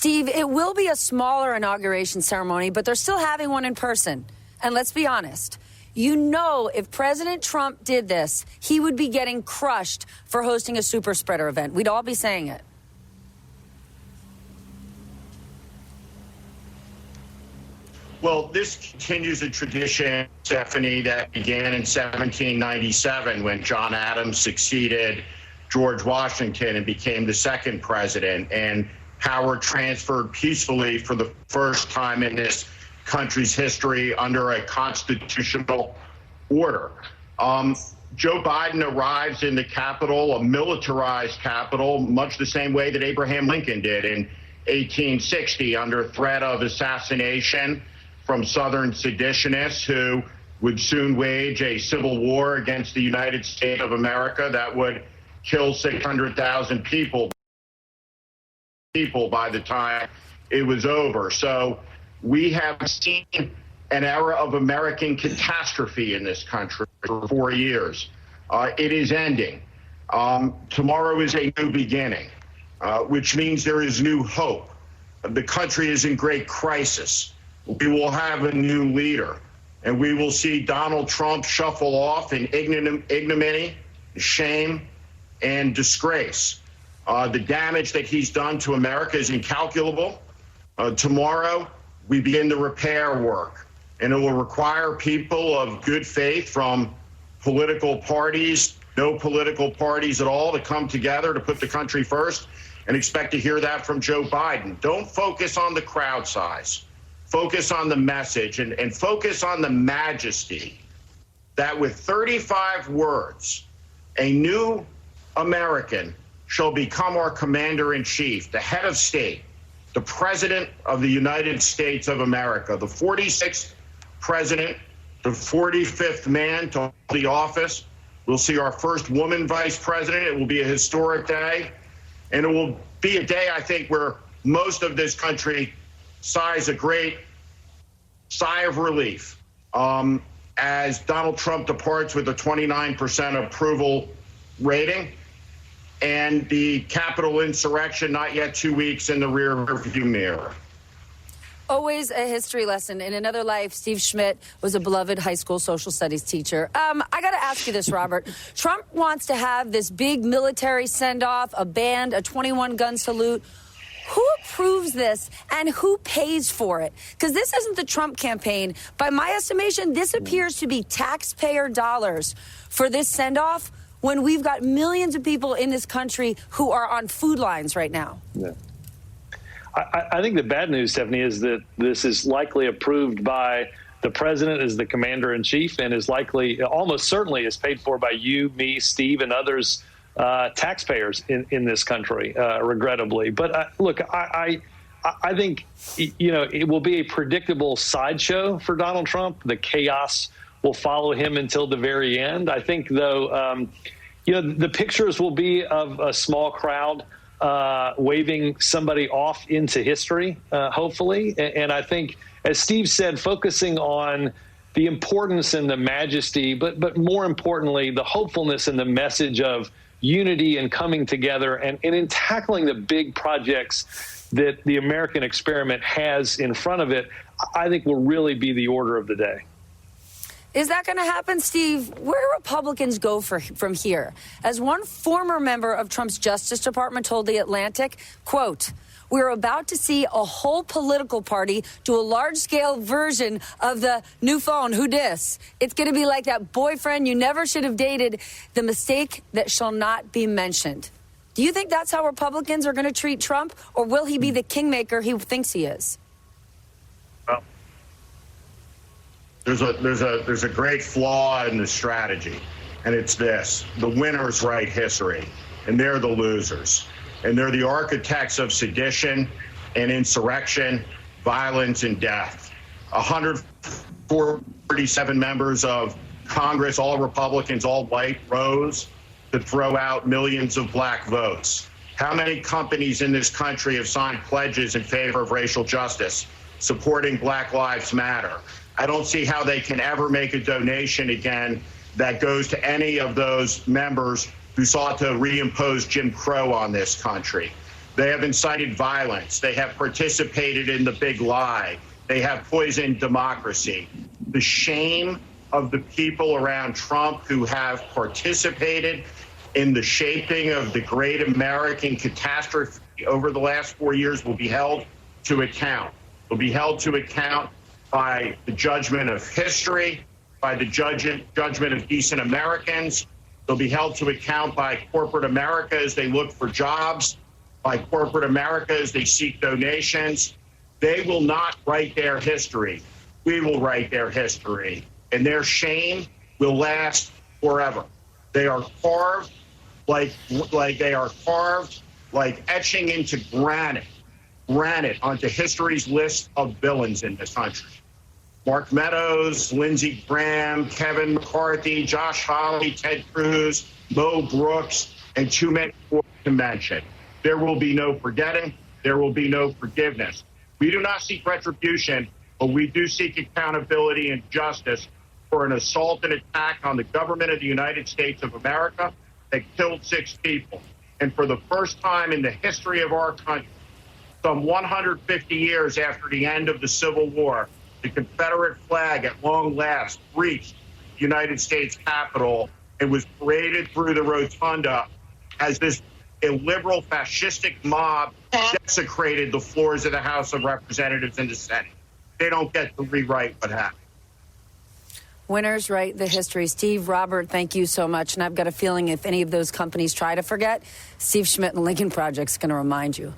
Steve, it will be a smaller inauguration ceremony, but they're still having one in person. And let's be honest. You know, if President Trump did this, he would be getting crushed for hosting a super spreader event. We'd all be saying it. Well, this continues a tradition, Stephanie, that began in 1797 when John Adams succeeded George Washington and became the second president, and power transferred peacefully for the first time in this country's history under a constitutional order. Joe Biden arrives in the Capitol, a militarized Capitol, much the same way that Abraham Lincoln did in 1860, under threat of assassination from Southern seditionists who would soon wage a civil war against the United States of America that would kill 600,000 people by the time it was over. So we have seen an era of American catastrophe in this country for 4 years. It is ending. Tomorrow is a new beginning, which means there is new hope. The country is in great crisis. We will have a new leader, and we will see Donald Trump shuffle off in ignominy, shame, and disgrace. The damage that he's done to America is incalculable. Tomorrow, we begin the repair work, and it will require people of good faith from political parties, no political parties at all, to come together to put the country first, and expect to hear that from Joe Biden. Don't focus on the crowd size. Focus on the message and focus on the majesty that with 35 words, a new American shall become our commander-in-chief, the head of state, the president of the United States of America, the 46th president, the 45th man to the office. We'll see our first woman vice president. It will be a historic day. And it will be a day, I think, where most of this country sighs a great sigh of relief as Donald Trump departs with a 29% approval rating, and the Capitol insurrection not yet 2 weeks in the rearview mirror. Always a history lesson. In another life, Steve Schmidt was a beloved high school social studies teacher. I got to ask you this, Robert. Trump wants to have this big military send-off, a band, a 21-gun salute. Who approves this and who pays for it? Because this isn't the Trump campaign. By my estimation, this appears to be taxpayer dollars for this send-off when we've got millions of people in this country who are on food lines right now. Yeah. I think the bad news, Stephanie, is that this is likely approved by the president as the commander-in-chief and is likely, almost certainly, is paid for by you, me, Steve, and others, taxpayers in this country, regrettably. But look, I think, you know, it will be a predictable sideshow for Donald Trump. The chaos will follow him until the very end. I think, though, you know, the pictures will be of a small crowd waving somebody off into history, hopefully. And I think, as Steve said, focusing on the importance and the majesty, but more importantly, the hopefulness and the message of unity and coming together and in tackling the big projects that the American experiment has in front of it, I think will really be the order of the day. Is that going to happen, Steve? Where do Republicans go from here? As one former member of Trump's Justice Department told The Atlantic, quote, "We're about to see a whole political party do a large-scale version of the new phone, who dis? It's going to be like that boyfriend you never should have dated, the mistake that shall not be mentioned." Do you think that's how Republicans are going to treat Trump, or will he be the kingmaker he thinks he is? Well, there's a great flaw in the strategy, and it's this: the winners write history, and they're the losers. And they're the architects of sedition and insurrection, violence and death. 147 members of Congress, all Republicans, all white, rose to throw out millions of black votes. How many companies in this country have signed pledges in favor of racial justice, supporting Black Lives Matter? I don't see how they can ever make a donation again that goes to any of those members who sought to reimpose Jim Crow on this country. They have incited violence. They have participated in the big lie. They have poisoned democracy. The shame of the people around Trump who have participated in the shaping of the great American catastrophe over the last 4 years will be held to account. Will be held to account by the judgment of history, by the judgment of decent Americans. They'll be held to account by corporate America as they look for jobs, by corporate America as they seek donations. They will not write their history. We will write their history. And their shame will last forever. They are carved like etching into granite onto history's list of villains in this country. Mark Meadows, Lindsey Graham, Kevin McCarthy, Josh Hawley, Ted Cruz, Mo Brooks, and too many more to mention. There will be no forgetting. There will be no forgiveness. We do not seek retribution, but we do seek accountability and justice for an assault and attack on the government of the United States of America that killed 6 people. And for the first time in the history of our country, some 150 years after the end of the Civil War, the Confederate flag at long last reached the United States Capitol and was paraded through the rotunda as this illiberal fascistic mob desecrated the floors of the House of Representatives and the Senate. They don't get to rewrite what happened. Winners write the history. Steve, Robert, thank you so much. And I've got a feeling if any of those companies try to forget, Steve Schmidt and Lincoln Project's going to remind you.